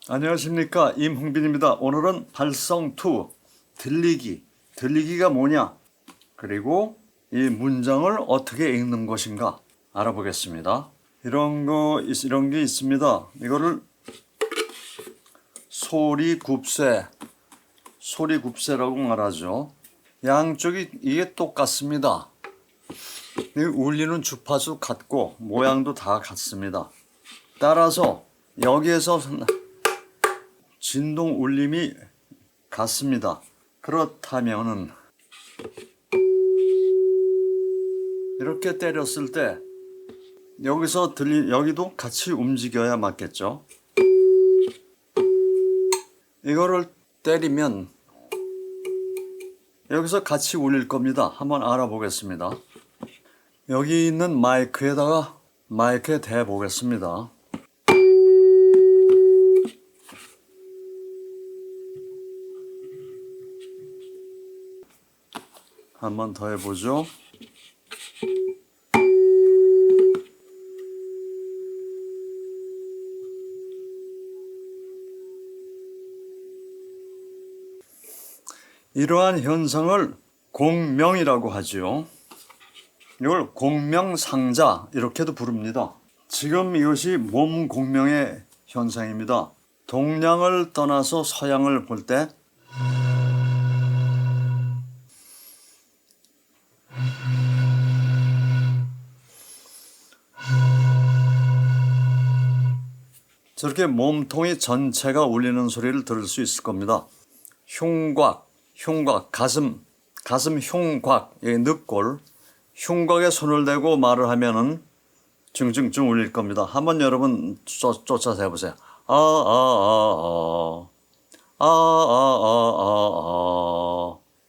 안녕하십니까, 임흥빈입니다. 오늘은 발성2 들리기가 뭐냐, 그리고 이 문장을 어떻게 읽는 것인가 알아보겠습니다. 이런 게 있습니다. 이거를 소리굽새라고 말하죠. 양쪽이 이게 똑같습니다. 울리는 주파수 같고 모양도 다 같습니다. 따라서 여기에서 진동 울림이 같습니다. 그렇다면은 이렇게 때렸을 때 여기도 같이 움직여야 맞겠죠. 이거를 때리면 여기서 같이 울릴 겁니다. 한번 알아보겠습니다. 여기 있는 마이크에 대 보겠습니다. 한번 더 해보죠. 이러한 현상을 공명이라고 하지요. 이걸 공명상자 이렇게도 부릅니다. 지금 이것이 몸 공명의 현상입니다. 동양을 떠나서 서양을 볼 때 저렇게 몸통이 전체가 울리는 소리를 들을 수 있을 겁니다. 흉곽, 가슴 흉곽, 늑골, 흉곽에 손을 대고 말을 하면은 증증증 울릴 겁니다. 한번 여러분 쫓아서 해보세요.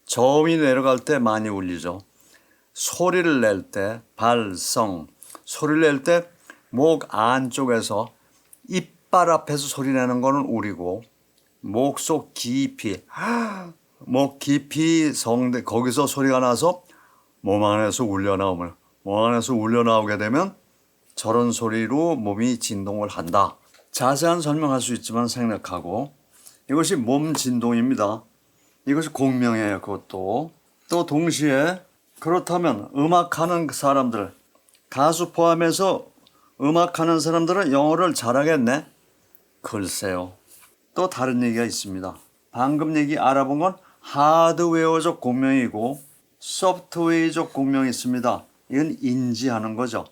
저음이 내려갈 때 많이 울리죠. 소리를 낼 때 발성, 소리를 낼 때 목 안쪽에서 이빨 앞에서 소리 내는 거는 울리고, 목 속 깊이 성대 거기서 소리가 나서 몸 안에서 울려나오게 되면 저런 소리로 몸이 진동을 한다. 자세한 설명할 수 있지만 생략하고, 이것이 몸 진동입니다. 이것이 공명이에요. 그것도 또 동시에 그렇다면 음악하는 사람들, 가수 포함해서 음악하는 사람들은 영어를 잘하겠네? 글쎄요. 또 다른 얘기가 있습니다. 방금 얘기 알아본 건 하드웨어적 공명이고 소프트웨어적 공명이 있습니다. 이건 인지하는 거죠.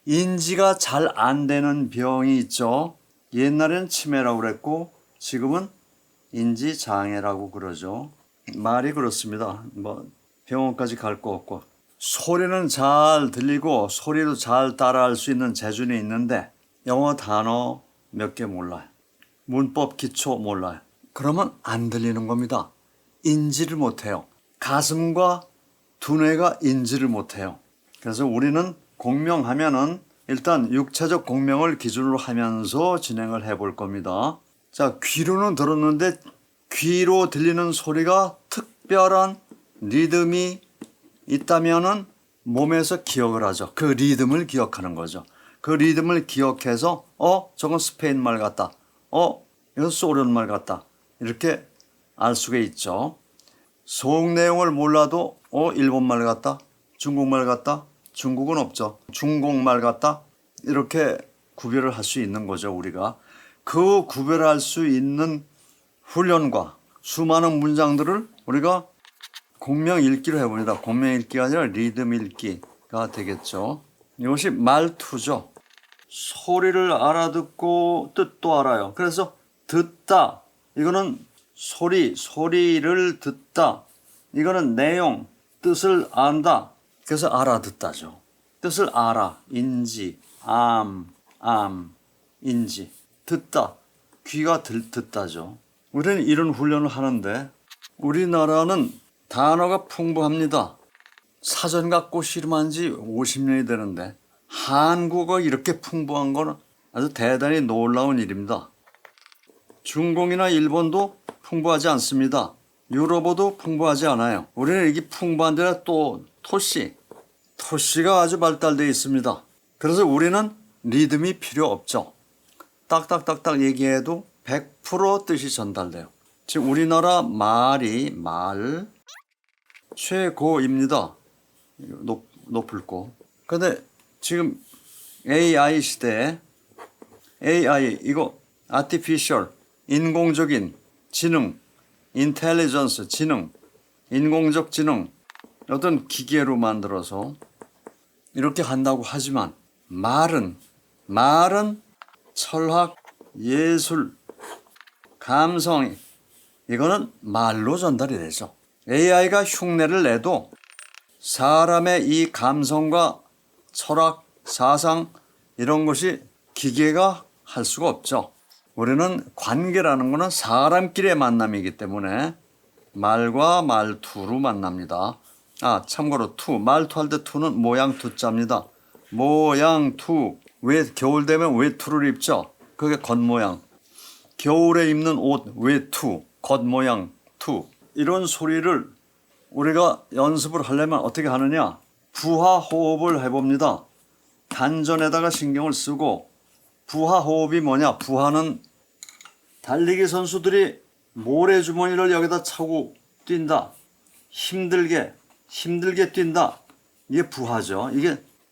인지가 잘 안 되는 병이 있죠. 옛날에는 치매라고 그랬고 지금은 인지장애라고 그러죠. 말이 그렇습니다. 병원까지 갈 거 없고. 소리는 잘 들리고 소리도 잘 따라할 수 있는 재준이 있는데 영어 단어 몇 개 몰라요. 문법 기초 몰라요. 그러면 안 들리는 겁니다. 인지를 못해요. 가슴과 두뇌가 인지를 못해요. 그래서 우리는 공명하면은 일단 육체적 공명을 기준으로 하면서 진행을 해볼 겁니다. 자, 귀로는 들었는데 귀로 들리는 소리가 특별한 리듬이 있다면은 몸에서 기억을 하죠. 그 리듬을 기억하는 거죠. 그 리듬을 기억해서 저건 스페인 말 같다. 이건 소련 말 같다. 이렇게 알 수가 있죠. 속 내용을 몰라도 일본 말 같다. 중국 말 같다. 중국은 없죠. 중국말 같다. 이렇게 구별을 할 수 있는 거죠. 우리가 그 구별할 수 있는 훈련과 수많은 문장들을 우리가 공명 읽기로 해봅니다. 공명 읽기가 아니라 리듬 읽기가 되겠죠. 이것이 말투죠. 소리를 알아듣고 뜻도 알아요. 그래서 듣다, 이거는 소리를 듣다. 이거는 내용, 뜻을 안다. 그래서 알아듣다죠. 뜻을 알아, 인지, 인지. 듣다, 귀가 듣다죠. 우리는 이런 훈련을 하는데 우리나라는 단어가 풍부합니다. 사전 갖고 씨름한 지 50년이 되는데 한국어 이렇게 풍부한 건 아주 대단히 놀라운 일입니다. 중공이나 일본도 풍부하지 않습니다. 유럽어도 풍부하지 않아요. 우리는 이게 풍부한 데는 또 토시가 아주 발달되어 있습니다. 그래서 우리는 리듬이 필요 없죠. 딱딱딱딱 얘기해도 100% 뜻이 전달돼요. 지금 우리나라 말 최고입니다. 높을 거. 근데 지금 AI 시대에 AI 이거 artificial 인공적인 지능, intelligence 지능, 인공적 지능 어떤 기계로 만들어서 이렇게 한다고 하지만 말은 철학, 예술, 감성 이거는 말로 전달이 되죠. AI가 흉내를 내도 사람의 이 감성과 철학, 사상 이런 것이 기계가 할 수가 없죠. 우리는 관계라는 것은 사람끼리의 만남이기 때문에 말과 말투로 만납니다. 참고로 말투할 때 투는 모양 투자입니다. 모양 투. 왜 겨울 되면 왜 투를 입죠? 그게 겉모양. 겨울에 입는 옷 왜 투? 겉모양 투. 이런 소리를 우리가 연습을 하려면 어떻게 하느냐? 부하 호흡을 해봅니다. 단전에다가 신경을 쓰고 부하 호흡이 뭐냐? 부하는 달리기 선수들이 모래주머니를 여기다 차고 뛴다. 힘들게 뛴다. 이게 부하죠.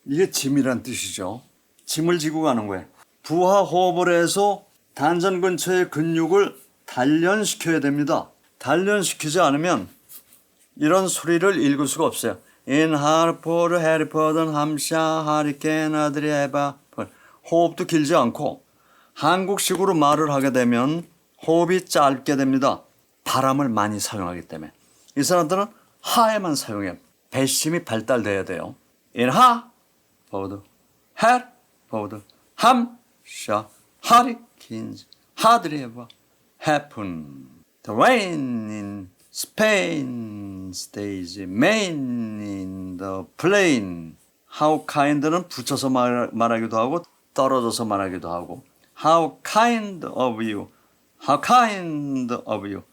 이게 짐이란 뜻이죠. 짐을 지고 가는 거예요. 부하 호흡을 해서 단전 근처의 근육을 단련시켜야 됩니다. 단련시키지 않으면 이런 소리를 읽을 수가 없어요. In 하르포르 해리포든 함샤 하리케인 아들이 해봐. 호흡도 길지 않고 한국식으로 말을 하게 되면 호흡이 짧게 됩니다. 바람을 많이 사용하기 때문에. 이 사람들은 하에만 사용해요. 배심이 발달돼야 돼요. In 하 포드 해 포드 함샤 하리케인 아들이 해봐. Happen. The rain in Spain stays main in the plain. How kind는 붙여서 말하기도 하고 떨어져서 말하기도 하고. How kind of you. How kind of you.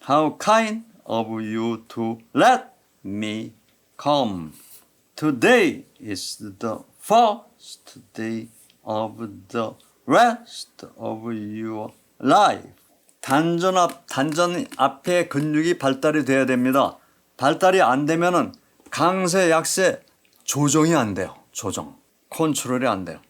How kind of you to let me come. Today is the first day of the rest of your life. 단전 앞에 근육이 발달이 돼야 됩니다. 발달이 안 되면은 강세, 약세 조정이 안 돼요. 조정. 컨트롤이 안 돼요.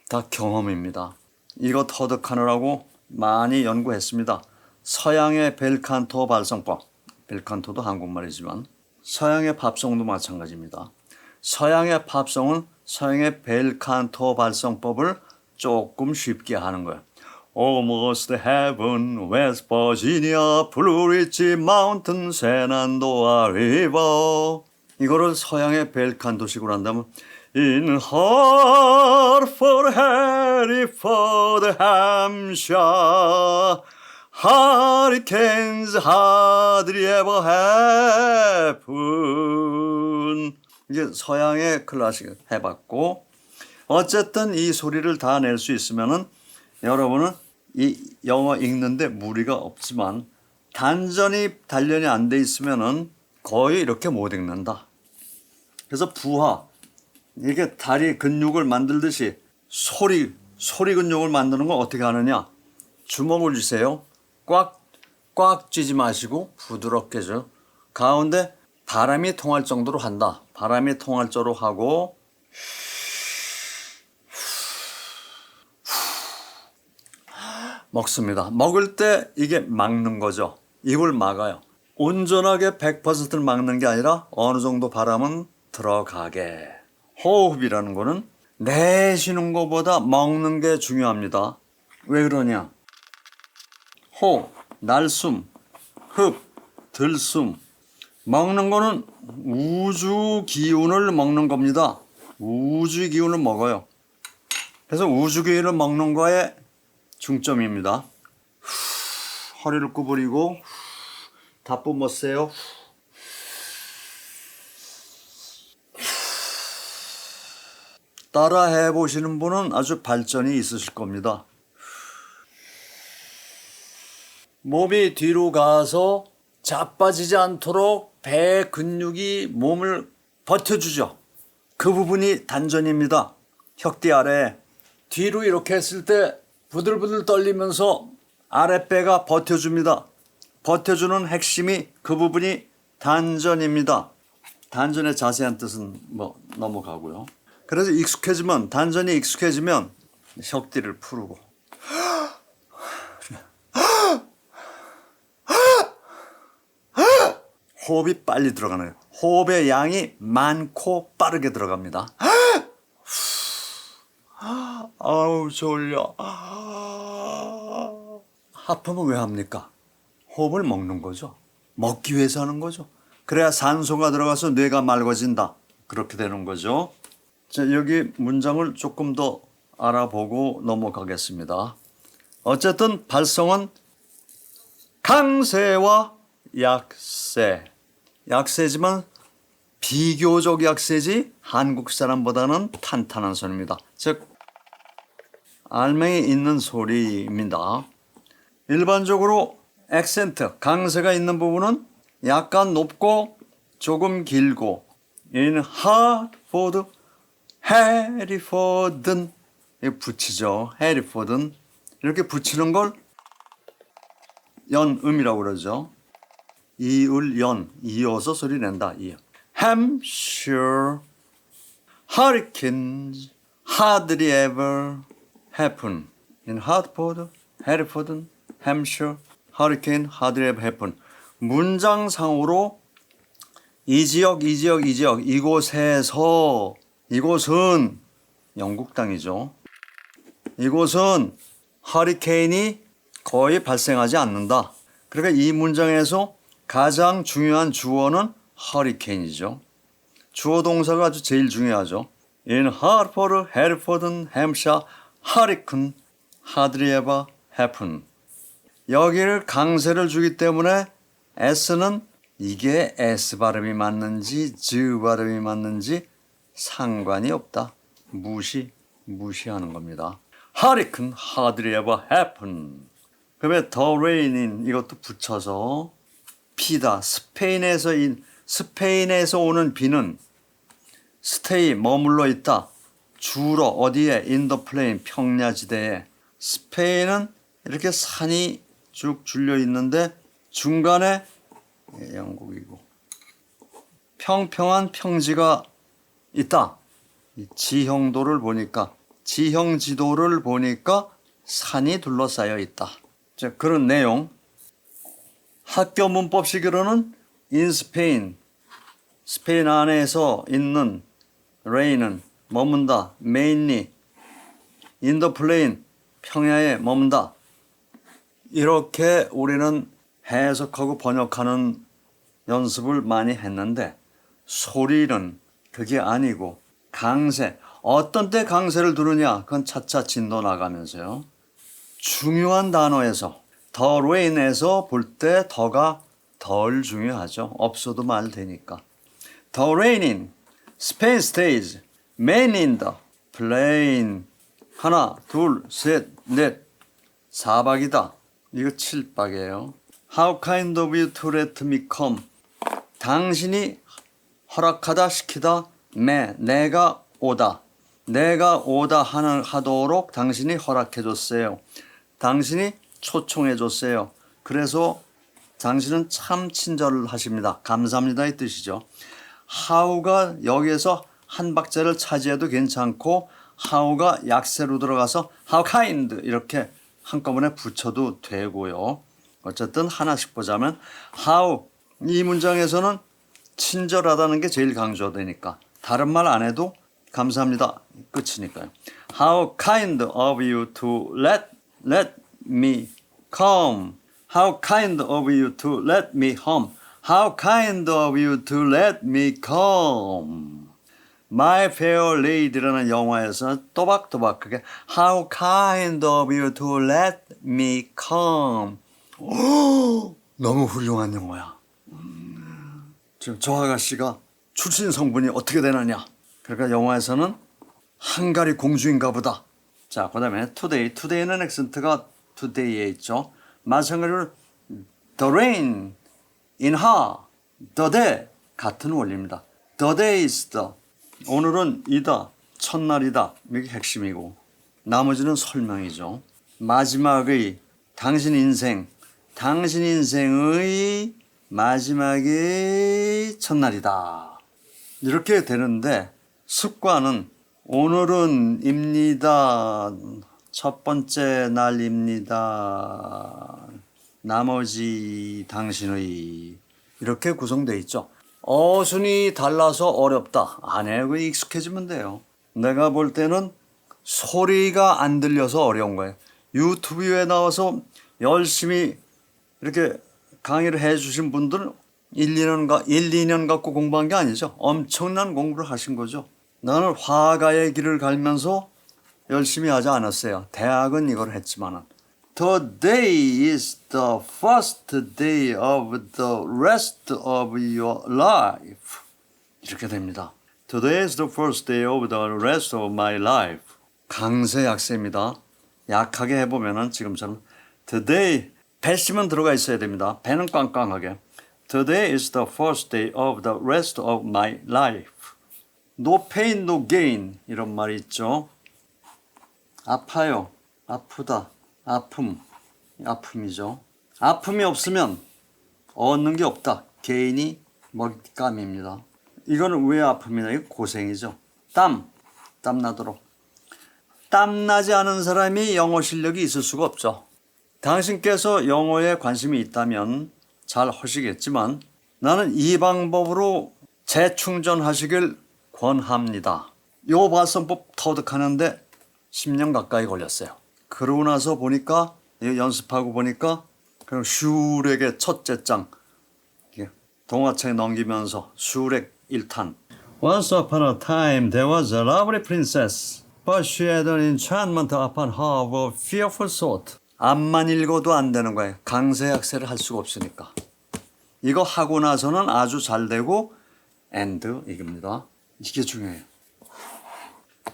다 경험입니다. 이거 터득하느라고 많이 연구했습니다. 서양의 벨칸토 발성법. 벨칸토도 한국말이지만 서양의 팝송도 마찬가지입니다. 서양의 팝송은 서양의 벨칸토 발성법을 조금 쉽게 하는 거예요. Almost Heaven, West Virginia, Blue Ridge Mountain, Shenandoah River. 이거를 서양의 벨칸토식으로 한다면 In Hartford, Hereford, Hampshire, Hurricanes hardly ever happen. 이게 서양의 클래식 해봤고 어쨌든 이 소리를 다 낼 수 있으면은 여러분은 이 영어 읽는데 무리가 없지만 단전이 단련이 안 돼 있으면은 거의 이렇게 못 읽는다. 그래서 부하 이게 다리 근육을 만들듯이 소리 근육을 만드는 건 어떻게 하느냐? 주먹을 쥐세요. 꽉 쥐지 마시고 부드럽게 줘. 가운데 바람이 통할 정도로 한다. 바람이 통할 정도로 하고 먹습니다. 먹을 때 이게 막는 거죠. 입을 막아요. 온전하게 100%를 막는 게 아니라 어느 정도 바람은 들어가게. 호흡이라는 거는 내쉬는 것보다 먹는 게 중요합니다. 왜 그러냐? 호, 날숨, 흡, 들숨. 먹는 거는 우주 기운을 먹는 겁니다. 우주 기운을 먹어요. 그래서 우주 기운을 먹는 거에 중점입니다. 허리를 구부리고 다 뿜었어요. 따라 해보시는 분은 아주 발전이 있으실 겁니다. 몸이 뒤로 가서 자빠지지 않도록 배 근육이 몸을 버텨주죠. 그 부분이 단전입니다. 혁대 아래 뒤로 이렇게 했을 때 부들부들 떨리면서 아랫배가 버텨줍니다. 버텨주는 핵심이 그 부분이 단전입니다. 단전의 자세한 뜻은 뭐 넘어가고요. 그래서 단전이 익숙해지면 혁디를 풀고 호흡이 빨리 들어가는 거예요. 호흡의 양이 많고 빠르게 들어갑니다. 아우 졸려. 하품은 왜 합니까? 호흡을 먹는 거죠. 먹기 위해서 하는 거죠. 그래야 산소가 들어가서 뇌가 맑아진다. 그렇게 되는 거죠. 자, 여기 문장을 조금 더 알아보고 넘어가겠습니다. 어쨌든 발성은 강세와 약세. 약세지만 비교적 약세지 한국 사람보다는 탄탄한 소리입니다. 즉 알맹이 있는 소리입니다. 일반적으로 액센트, 강세가 있는 부분은 약간 높고 조금 길고 in Hartford, 해리포든 붙이죠. 해리포든 이렇게 붙이는 걸 연음이라고 그러죠. 이을 연, 이어서 소리 낸다. Hampshire hurricanes hardly ever happen. In Hartford, Hereford, Hampshire hurricane hardly ever happen. 문장상으로 이 지역, 이곳에서, 이곳은 영국 땅이죠. 이곳은 허리케인이 거의 발생하지 않는다. 그러니까 이 문장에서 가장 중요한 주어는 허리케인이죠. 주어 동사가 아주 제일 중요하죠. In Hartford, Hereford, Hampshire, hurricane hardly ever happen. 여기를 강세를 주기 때문에 S는 이게 S 발음이 맞는지 Z 발음이 맞는지 상관이 없다. 무시하는 겁니다. Hurricane hardly ever happen. 그다음에 the rain인 이것도 붙여서 비다. 스페인에서 오는 비는 stay 머물러 있다. 주로 어디에? in the plain 평야지대에. 스페인은 이렇게 산이 쭉 줄려 있는데 중간에 영국이고 평평한 평지가 있다. 지형지도를 보니까 산이 둘러싸여 있다. 자, 그런 내용. 학교 문법식으로는 in Spain, 스페인 안에서 있는 rain은 머문다. mainly in the plain, 평야에 머문다. 이렇게 우리는 해석하고 번역하는 연습을 많이 했는데 소리는 그게 아니고 강세. 어떤 때 강세를 두느냐? 그건 차차 진도 나가면서요. 중요한 단어에서 더 rain에서 볼 때 더가 덜 중요하죠. 없어도 말 되니까. The raining, Spain stays, man in the plain. 하나, 둘, 셋, 넷. 4박이다. 이거 7박이에요. How kind of you to let me come. 당신이 허락하다 시키다. 내가 오다. 내가 오다 하도록 당신이 허락해 줬어요. 당신이 초청해 줬어요. 그래서 당신은 참 친절하십니다. 감사합니다 이 뜻이죠. how가 여기에서 한 박자를 차지해도 괜찮고 how가 약세로 들어가서 how kind 이렇게 한꺼번에 붙여도 되고요. 어쨌든 하나씩 보자면 how 이 문장에서는 친절하다는 게 제일 강조되니까 다른 말 안 해도 감사합니다 끝이니까요. How kind of you to let me come. How kind of you to let me home. How kind of you to let me come. My Fair Lady라는 영화에서 또박또박 그게 How kind of you to let me come. 오, 너무 훌륭한 영화야. 지금 저 아가씨가 출신 성분이 어떻게 되느냐. 그러니까 영화에서는 헝가리 공주인가 보다. 자, 그 다음에 today는 액센트가 today에 있죠. 마찬가지로 the rain in her, the day 같은 원리입니다. The day is the 오늘은 이다, 첫날이다. 이게 핵심이고 나머지는 설명이죠. 마지막의 당신 인생의 마지막의 첫날이다. 이렇게 되는데 습관은 오늘은입니다. 첫 번째 날입니다. 나머지 당신의 이렇게 구성되어 있죠. 어순이 달라서 어렵다. 아니에요. 익숙해지면 돼요. 내가 볼 때는 소리가 안 들려서 어려운 거예요. 유튜브에 나와서 열심히 이렇게 강의를 해 주신 분들은 1, 2년 갖고 공부한 게 아니죠. 엄청난 공부를 하신 거죠. 나는 화가의 길을 갈면서 열심히 하지 않았어요. 대학은 이걸 했지만은. Today is the first day of the rest of your life. 이렇게 됩니다. Today is the first day of the rest of my life. 강세 약세입니다. 약하게 해보면은 지금처럼 Today, 배심은 들어가 있어야 됩니다. 배는 꽝꽝하게. Today is the first day of the rest of my life. No pain, no gain 이런 말이 있죠. 아파요. 아프다. 아픔이죠. 아픔이 없으면 얻는 게 없다. 개인이 먹잇감입니다. 이거는 왜 아픔이냐? 이거 고생이죠. 땀 나도록. 땀 나지 않은 사람이 영어 실력이 있을 수가 없죠. 당신께서 영어에 관심이 있다면 잘 하시겠지만 나는 이 방법으로 재충전하시길 권합니다. 요 발성법 터득하는데 10년 가까이 걸렸어요. 그러고 나서 보니까 연습하고 보니까 그냥 슈렉의 첫째 장 동화책 넘기면서 슈렉 1탄 Once upon a time there was a lovely princess but she had an enchantment upon her of a fearful sort. 앞만 읽어도 안 되는 거예요. 강세약세를 할 수가 없으니까. 이거 하고 나서는 아주 잘 되고 and 이겁니다. 이게 중요해요.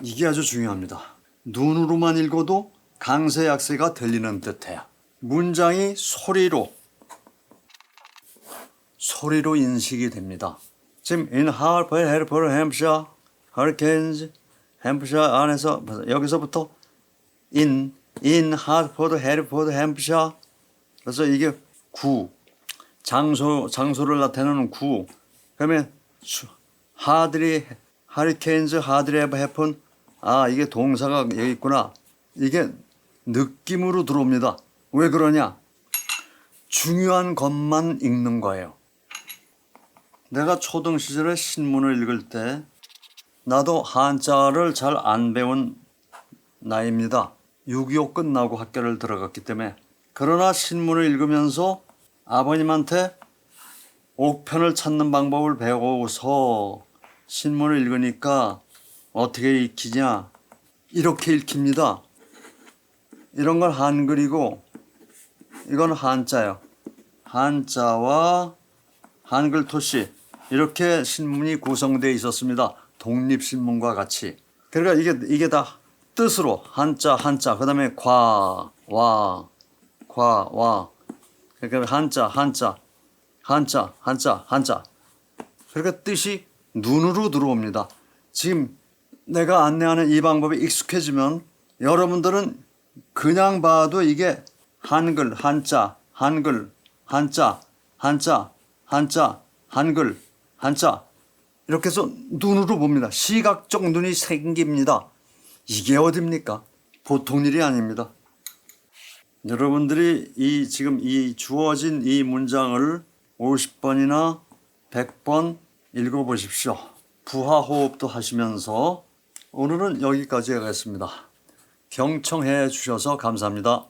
이게 아주 중요합니다. 눈으로만 읽어도 강세약세가 들리는 듯해요. 문장이 소리로 인식이 됩니다. 지금 in Hartford, Hampshire, Hurricanes, Hampshire 안에서 여기서부터 in Hartford, Hampshire. 그래서 이게 구 장소를 나타내는 구. 그러면 Hurricanes, hardly ever happen. 아, 이게 동사가 여기 있구나. 이게 느낌으로 들어옵니다. 왜 그러냐? 중요한 것만 읽는 거예요. 내가 초등 시절에 신문을 읽을 때 나도 한자를 잘 안 배운 나이입니다. 6.25 끝나고 학교를 들어갔기 때문에. 그러나 신문을 읽으면서 아버님한테 옥편을 찾는 방법을 배우고서 신문을 읽으니까 어떻게 읽히냐? 이렇게 읽힙니다. 이런 건 한글이고 이건 한자예요. 한자와 한글 토시 이렇게 신문이 구성되어 있었습니다. 독립신문과 같이. 그러니까 이게 다 뜻으로 한자 그다음에 과, 와. 그러니까 한자. 그러니까 뜻이 눈으로 들어옵니다. 지금 내가 안내하는 이 방법이 익숙해지면 여러분들은 그냥 봐도 이게 한글, 한자, 이렇게 해서 눈으로 봅니다. 시각적 눈이 생깁니다. 이게 어딥니까? 보통 일이 아닙니다. 여러분들이 지금 이 주어진 이 문장을 50번이나 100번 읽어보십시오. 부하호흡도 하시면서 오늘은 여기까지 하겠습니다. 경청해 주셔서 감사합니다.